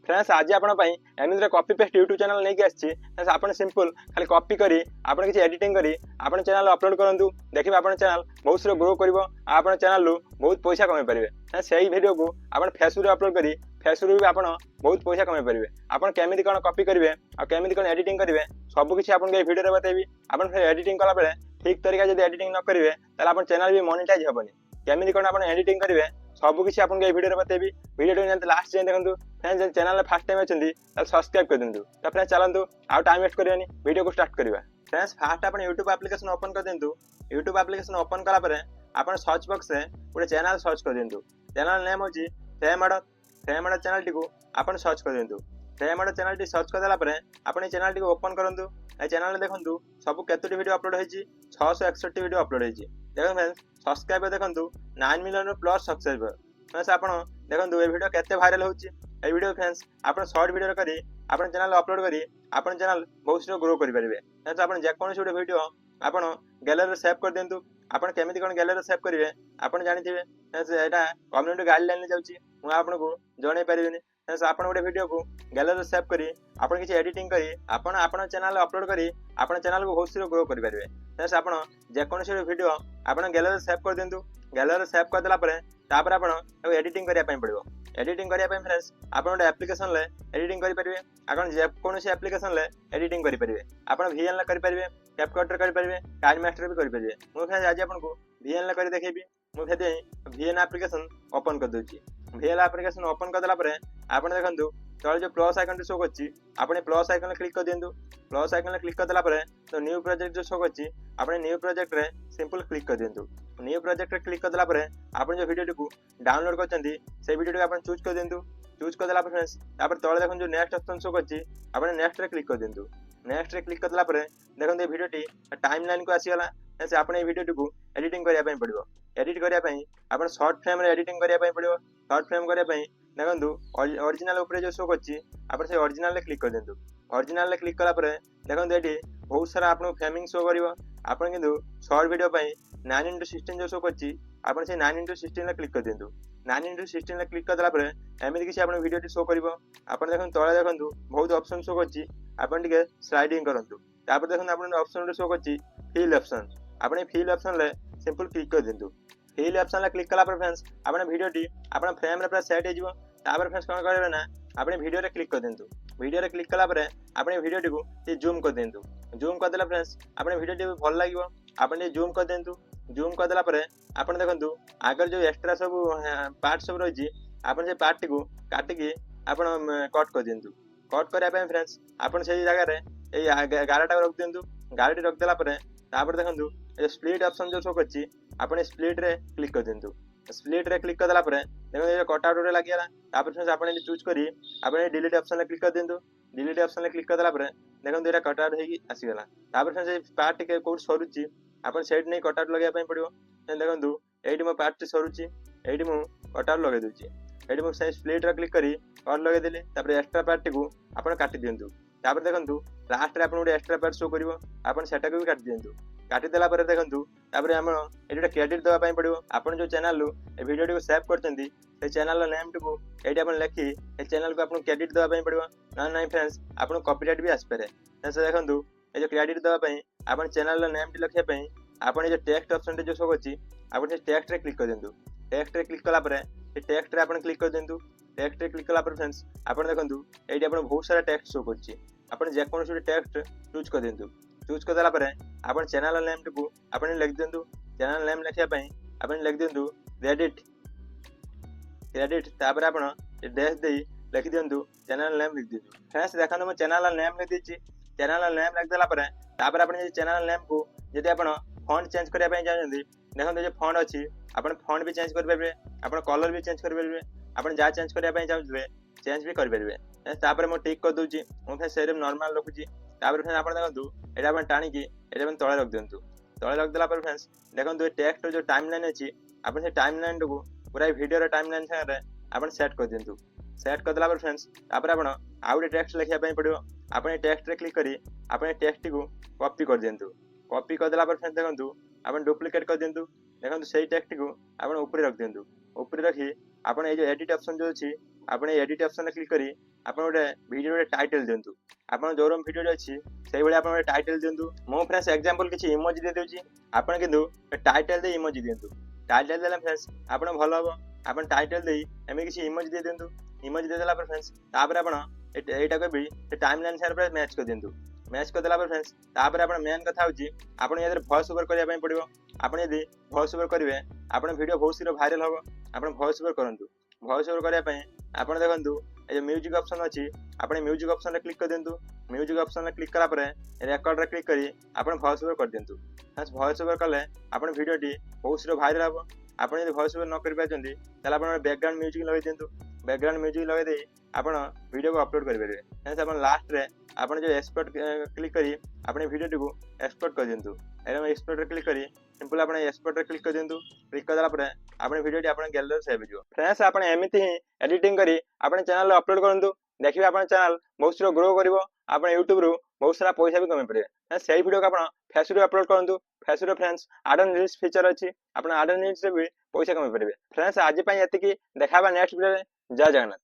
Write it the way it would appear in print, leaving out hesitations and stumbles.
Friends आज आपण पई एमिद्र कॉपी पेस्ट यूट्यूब चैनल नहीं आछि फ्रेंड्स आपण सिंपल खाली कॉपी करी आपण किछि एडिटिंग करी आपण चैनल अपलोड करंतु देखिबा आपण चैनल बहुत सारा ग्रो करबो आपण चैनल लो बहुत पैसा कमाई परिबे फ्रेंड्स सेही वीडियो को आपण फेसबुक रे अपलोड करी फेसबुक रे आपण बहुत पैसा कमाई परिबे आपण केमिति कोन कॉपी करिवे आ केमिति कोन एडिटिंग करिवे सब किछि आपण के वीडियो रे बतेबी आपण फिर एडिटिंग कला बेले ठीक तरीका जदी एडिटिंग न करिवे ताले आपण चैनल भी मोनेटाइज हेबनी केमिति कोन आपण एडिटिंग करिवे सब किछि आपण के वीडियो रे बतेबी वीडियो जंत लास्ट जे देखंतु फ्रेंड्स चैनल फर्स्ट टाइम अछंती त सब्सक्राइब कर दिंतु त फ्रेंड्स चलंतु आ टाइम वेस्ट करियानी वीडियो को स्टार्ट करबा फ्रेंड्स फर्स्ट आपण YouTube एप्लीकेशन ओपन कर दिंतु YouTube एप्लीकेशन ओपन कला परे आपण सर्च बॉक्स रे पूरे चैनल सर्च कर दिंतु चैनल नेम होची फेमड चैनल टी को आपण सर्च कर दिंतु फेमड चैनल टी सर्च कर देला परे आपण चैनल टी को ओपन करंतु ए चैनल रे देखंतु सब केतोटी वीडियो अपलोड होईची 661 वीडियो अपलोड होईची देखो फ्रेंड्स सब्सक्राइबर देखंतु 9 मिलियन प्लस सब्सक्राइबर फ्रेंड्स आपण देखंतु ए वीडियो केते वायरल होची ए वीडियो फ्रेंड्स आपण शॉर्ट वीडियो करी आपण चैनल अपलोड करी आपण चैनल बहुत शीघ्र ग्रो करि परिबे फ्रेंड्स आपण जे कोन वीडियो वीडियो आपण गैलरी रे सेव कर देंतु आपण केमिति कोन गैलरी रे सेव करिवे आपण जानिथिबे फ्रेंड्स एटा कम्युनिटी गाइडलाइन रे जाउची मु आपन को जणे परिबेनी फ्रेंड्स आपण गोटे वीडियो को गैलरी रे सेव करी आपण किछि एडिटिंग करी आपण चैनल अपलोड करी आपण चैनल को बहुत शीघ्र ग्रो करि परिबे फ्रेंड्स आपण जे कोन वीडियो आपण गैलरी रे सेव कर देंतु गैलरी रे सेव कर देला परे तापर आपण एडिटिंग करिया पय पड़िबो एडिटिंग करिया पय फ्रेंड्स आपण गोटे एप्लीकेशन ले एडिटिंग करि परिबे आपण जे कोनोसी एप्लीकेशन ले एडिटिंग करि परिबे आपण VN ले करि परिबे कैपकट रे करि परिबे काइनमास्टर भी करि परिबे मु फ्रेंड्स आज आपन को VN ले करि देखेबी मु फेते VN एप्लीकेशन ओपन कर दोची VN एप्लीकेशन ओपन कर देला परे आपण देखंतु तळे जो प्लस आइकन शो करछि आपण प्लस आइकन क्लिक कर दियंतु प्लस आइकन क्लिक कर देला परे तो न्यू प्रोजेक्ट जो शो करछि आपण न्यू प्रोजेक्ट रे सिंपल क्लिक कर दियंतु न्यू प्रोजेक्ट रे क्लिक कर देला परे आपण जो वीडियो को डाउनलोड करछंती से वीडियो को आपण चूज कर दियंतु चूज कर देला फ्रेंड्स तापर तळे देखन जो नेक्स्ट ऑप्शन शो करछि आपण नेक्स्ट रे क्लिक कर दियंतु नेक्स्ट रे क्लिक कर देला परे देखन ए वीडियो टी टाइमलाइन को आसी गला से आपण ए वीडियो को एडिटिंग करिया पय पड़िबो एडिट करिया पय आपण शॉर्ट फ्रेम रे एडिटिंग करिया पय पड़िबो शॉर्ट फ्रेम करिया पय देखंतु ओरिजिनल ऊपर जो शो करछि आपण से ओरिजिनल ले क्लिक कर देंतु ओरिजिनल ले क्लिक कला परे देखंतु एटी बहुत सारा आपन फ्रेमिंग शो करिवो आपण किंतु शॉर्ट वीडियो पय 9:16 जो शो करछि आपण से 9:16 ले क्लिक कर देंतु 9:16 ले क्लिक कर देला परे एमिति किछि आपण वीडियो टी शो करिवो आपण देखंतु तळे देखंतु बहुत ऑप्शन शो करछि आपण टिके स्लाइडिंग करंतु तापर देखंतु आपण ऑप्शन रे शो करछि फिल ऑप्शन आपण फिल ऑप्शन ले सिंपल क्लिक कर देंतु फिल ऑप्शन ले क्लिक कला पर फ्रेंड्स आपण वीडियो टी आपण फ्रेम रे पूरा सेट हे जिवो तापर फ्रेंड्स कोन करबे ना आपण वीडियो रे क्लिक कर देंतु वीडियो रे क्लिक कला परे आपण वीडियो टी को टी जूम कर देंतु जूम कर देला फ्रेंड्स आपण वीडियो टी भल लागिवो आपण टी जूम कर देंतु जूम कर देला परे आपण देखंतु आगर जो एक्स्ट्रा सब पार्ट सब रही छी आपण से पार्ट टी को काटी की आपण कट कर देंतु कट करया पे फ्रेंड्स आपण से जगह रे ए गाराटा रख देंतु गाराटी रख देला परे तापर देखंतु ए स्प्लिट ऑप्शन जो शो करछि आपण स्प्लिट रे क्लिक कर देंतु स्प्लिट रे क्लिक कर देला परे देखो ये कट आउट रे लागियाला तापर फ्रेंड्स आपण ए चूज करी आपण डिलीट ऑप्शन ले क्लिक कर देंतु डिलीट ऑप्शन ले क्लिक कर देला परे देखंतु एटा कट आउट हेगी आसी गेला तापर फ्रेंड्स पार्ट के कोड सरुची आपण सेट नै कट आउट लगे पय पड़ियो देखंतु एडी मो पार्ट सरुची एडी मो कट आउट लगे दोची एडी मो से स्प्लिट रे क्लिक करी और लगे देले तापर एक्स्ट्रा पार्ट को आपण काटी दियंतु तापर देखंतु लास्ट रे आपण गोटे एक्स्ट्रा पार्ट शो करिवो आपण सेटा को भी काटी दियंतु काटी देला परे देखंतु तापर हम एटा क्रेडिट देबा पय पड़ियो आपण जो चैनल लो ए वीडियो टी को सेव करचंती से चैनल नेम टी को एटी आपण लेखि ए चैनल को आपण क्रेडिट देबा पय पड़ियो ना फ्रेंड्स आपण कॉपीराइट भी आस पारे से देखंतु ए जो क्रेडिट देबा पय आपण चैनल नेम टी लखिया पय आपण जो टेक्स्ट ऑप्शन रे जो शो करछि आपण से टेक्स्ट रे क्लिक कर देंतु टेक्स्ट रे क्लिक कला परे ए टेक्स्ट रे आपण क्लिक कर देंतु टेक्स्ट रे क्लिक कला पर फ्रेंड्स आपण देखंतु एटी आपण बहुत सारा टेक्स्ट शो करछि आपण जे कोन टेक्स्ट चूज कर देंतु चूज कर देला परे आपण चैनल नेम टी को आपण लिख देंतु चैनल नेम लिखिया पय आपण लिख देंतु क्रेडिट तापर आपण डैश देई लिख देंतु चैनल नेम लिख देंतु फ्रेंड्स देखंतु म चैनल नेम लिख देछि चैनल नेम लिख देला परे तापर आपण जे चैनल नेम को जदि आपण फॉन्ट चेंज करिया पय चाहंती देखंतु जे फॉन्ट अछि आपण फॉन्ट भी चेंज कर परबे आपण कलर भी चेंज कर परबे आपण जा चेंज करिया पय चाहबे चेंज भी कर परबे तापर म टिक कर दोछि मु फे सेम नॉर्मल रखुछि तापर फ्रेंड्स आपण देखंतु एटा आपण टाणी की एटा आपण तळे रख देंतु तळे रख देला पर फ्रेंड्स देखंतु ए टेक्स्ट जो टाइमलाइन अछि आपण से टाइमलाइन को पूरा वीडियो रे टाइमलाइन संगे आपण सेट कर देंतु सेट कर देला पर फ्रेंड्स तापर आपण आउट टेक्स्ट लिखिया पय पड़ियो आपण टेक्स्ट रे क्लिक करी आपण टेक्स्ट को कॉपी कर देंतु कॉपी कर देला पर फ्रेंड्स देखंतु आपण डुप्लीकेट कर देंतु देखंतु सेही टेक्स्ट को आपण ऊपर रख देंतु ऊपर रखी आपण ए जो एडिट ऑप्शन जो अछि आपण एडिट ऑप्शन ले क्लिक करी ଆପଣ ଗୋଟେ ଭିଡ଼ିଓ ଗୋଟେ ଟାଇଟଲ୍ ଦିଅନ୍ତୁ। ଆପଣ ଯୋଉ ଭିଡ଼ିଓଟି ଅଛି ସେଇଭଳି ଆପଣ ଗୋଟେ ଟାଇଟଲ୍ ଦିଅନ୍ତୁ। ମୁଁ ଫ୍ରେଣ୍ଡସ୍ ଏକ୍ସାମ୍ପଲ୍ କିଛି ଇମୋଜି ଦେଇ ଦେଉଛି, ଆପଣ କିନ୍ତୁ ଟାଇଟଲ୍ ଦେଇ ଇମୋଜି ଦିଅନ୍ତୁ। ଟାଇଟଲ୍ ଦେଲେ ଫ୍ରେଣ୍ଡସ୍ ଆପଣ ଭଲ ହବ। ଆପଣ ଟାଇଟଲ୍ ଦେଇ ଏମିତି କିଛି ଇମୋଜି ଦେଇ ଦିଅନ୍ତୁ। ଇମୋଜି ଦେଇଦେଲା ପରେ ଫ୍ରେଣ୍ଡସ୍ ତାପରେ ଆପଣ ଏଇଟାକୁ ବି ଟାଇମ୍ ଲାଇନ୍ ସାଙ୍ଗରେ ପୁରା ମ୍ୟାଚ୍ କରିଦିଅନ୍ତୁ। ମ୍ୟାଚ୍ କରିଦେଲା ପରେ ଫ୍ରେଣ୍ଡସ୍ ତାପରେ ଆପଣ ମେନ୍ କଥା ହେଉଛି ଆପଣ ୟା ଦେହରେ ଭଏସ୍ ଓଭର୍ କରିବା ପାଇଁ ପଡ଼ିବ। ଆପଣ ଯଦି ଭଏସ୍ ଓଭର୍ କରିବେ ଆପଣ ଭିଡ଼ିଓ ବହୁତ ଶୀଘ୍ର ଭାଇରାଲ୍ ହେବ। ଆପଣ ଭଏସ୍ ଓଭର୍ କରନ୍ତୁ। ଭଏସ୍ ଓଭର୍ କରିବା ପାଇଁ ଆପଣ ଦେଖନ୍ତୁ ଏ ଯେଉଁ ମ୍ୟୁଜିକ୍ ଅପସନ୍ ଅଛି, ଆପଣ ମ୍ୟୁଜିକ୍ ଅପସନ୍ରେ କ୍ଲିକ୍ କରିଦିଅନ୍ତୁ। ମ୍ୟୁଜିକ୍ ଅପସନ୍ରେ କ୍ଲିକ୍ କଲା ପରେ ରେକର୍ଡ଼ରେ କ୍ଲିକ୍ କରି ଆପଣ ଭଏସ୍ ଓଭର୍ କରିଦିଅନ୍ତୁ। ଭଏସ୍ ଓଭର୍ କଲେ ଆପଣ ଭିଡ଼ିଓଟି ବହୁତ ଶୀଘ୍ର ଭାଇରାଲ୍ ହେବ। ଆପଣ ଯଦି ଭଏସ୍ ଓଭର୍ ନ କରିପାରୁଛନ୍ତି ତାହେଲେ ଆପଣ ବ୍ୟାକ୍ଗ୍ରାଉଣ୍ଡ ମ୍ୟୁଜିକ୍ ଲଗାଇ ଦିଅନ୍ତୁ। ବ୍ୟାକ୍ଗ୍ରାଉଣ୍ଡ ମ୍ୟୁଜିକ୍ ଲଗାଇ ଦେଇ ଆପଣ ଭିଡ଼ିଓକୁ ଅପଲୋଡ଼ କରିପାରିବେ। ଆପଣ ଲାଷ୍ଟରେ ଆପଣ ଯେଉଁ ଏକ୍ସପୋର୍ଟ କ୍ଲିକ୍ କରି ଆପଣ ଭିଡ଼ିଓଟିକୁ ଏକ୍ସପୋର୍ଟ କରିଦିଅନ୍ତୁ। ଏବଂ ଏକ୍ସପୋର୍ଟରେ କ୍ଲିକ୍ କରି ସିମ୍ପଲ୍ ଆପଣ ଏକ୍ସପୋର୍ଟରେ କ୍ଲିକ୍ କରିଦିଅନ୍ତୁ। କ୍ଲିକ୍ କରିଦେଲା ପରେ ଆପଣ ଭିଡ଼ିଓଟି ଆପଣ ଗ୍ୟାଲେରୀରେ ସେଭ୍ ହେଇଯିବ। ଫ୍ରେଣ୍ଡସ୍ ଆପଣ ଏମିତି ହିଁ ଏଡିଟିଂ କରି ଆପଣ ଚ୍ୟାନେଲରେ ଅପଲୋଡ଼ କରନ୍ତୁ। ଦେଖିବେ ଆପଣ ଚ୍ୟାନେଲ ବହୁତ ଶୀଘ୍ର ଗ୍ରୋ କରିବ। ଆପଣ ୟୁଟ୍ୟୁବରୁ ବହୁତ ସାରା ପଇସା ବି କମେଇ ପାରିବେ। ସେଇ ଭିଡ଼ିଓକୁ ଆପଣ ଫେସବୁକ୍ରେ ଅପଲୋଡ଼ କରନ୍ତୁ। ଫେସବୁକ୍ରେ friends add on reels feature ଅଛି, ଆପଣ ଆଡ୍ ଅନ୍ ରିଲ୍ସରେ ବି ପଇସା କମେଇ ପାରିବେ। ଫ୍ରେଣ୍ଡସ୍ ଆଜି ପାଇଁ ଏତିକି, ଦେଖା ହେବା ନେକ୍ସଟ ଭିଡ଼ିଓରେ। ଜୟ ଜଗନ୍ନାଥ।